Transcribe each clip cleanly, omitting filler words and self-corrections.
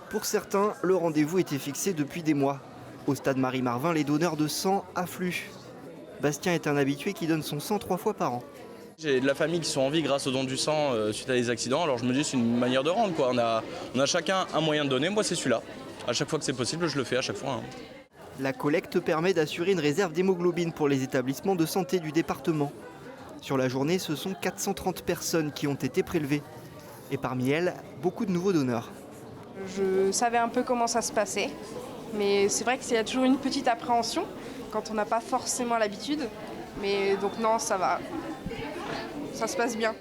Pour certains, le rendez-vous était fixé depuis des mois. Au stade Marie-Marvin, les donneurs de sang affluent. Bastien est un habitué qui donne son sang 3 fois par an. J'ai de la famille qui sont en vie grâce au don du sang suite à des accidents, alors je me dis c'est une manière de rendre, quoi. On a chacun un moyen de donner, moi c'est celui-là. À chaque fois que c'est possible, je le fais à chaque fois. La collecte permet d'assurer une réserve d'hémoglobine pour les établissements de santé du département. Sur la journée, ce sont 430 personnes qui ont été prélevées. Et parmi elles, beaucoup de nouveaux donneurs. Je savais un peu comment ça se passait, mais c'est vrai qu'il y a toujours une petite appréhension quand on n'a pas forcément l'habitude. Mais donc non, ça va. Ça se passe bien.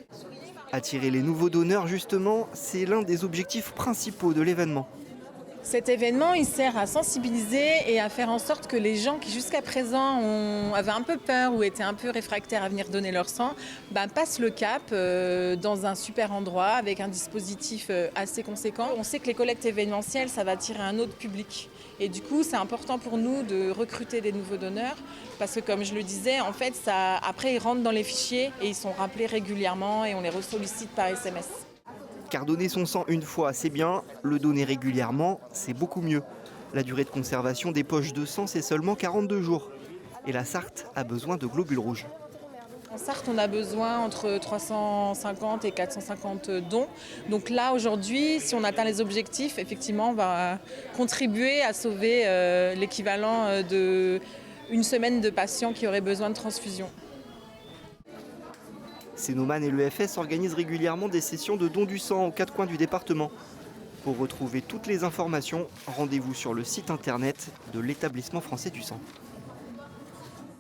Attirer les nouveaux donneurs, justement, c'est l'un des objectifs principaux de l'événement. Cet événement, il sert à sensibiliser et à faire en sorte que les gens qui jusqu'à présent avaient un peu peur ou étaient un peu réfractaires à venir donner leur sang, passent le cap dans un super endroit avec un dispositif assez conséquent. On sait que les collectes événementielles, ça va attirer un autre public. Et du coup, c'est important pour nous de recruter des nouveaux donneurs parce que, comme je le disais, en fait, après, ils rentrent dans les fichiers et ils sont rappelés régulièrement et on les ressollicite par SMS. Car donner son sang une fois, c'est bien. Le donner régulièrement, c'est beaucoup mieux. La durée de conservation des poches de sang, c'est seulement 42 jours. Et la Sarthe a besoin de globules rouges. En Sarthe, on a besoin entre 350 et 450 dons. Donc là, aujourd'hui, si on atteint les objectifs, effectivement, on va contribuer à sauver l'équivalent d'une semaine de patients qui auraient besoin de transfusion. Cénoman et l'EFS organisent régulièrement des sessions de don du sang aux 4 coins du département. Pour retrouver toutes les informations, rendez-vous sur le site internet de l'Établissement français du sang.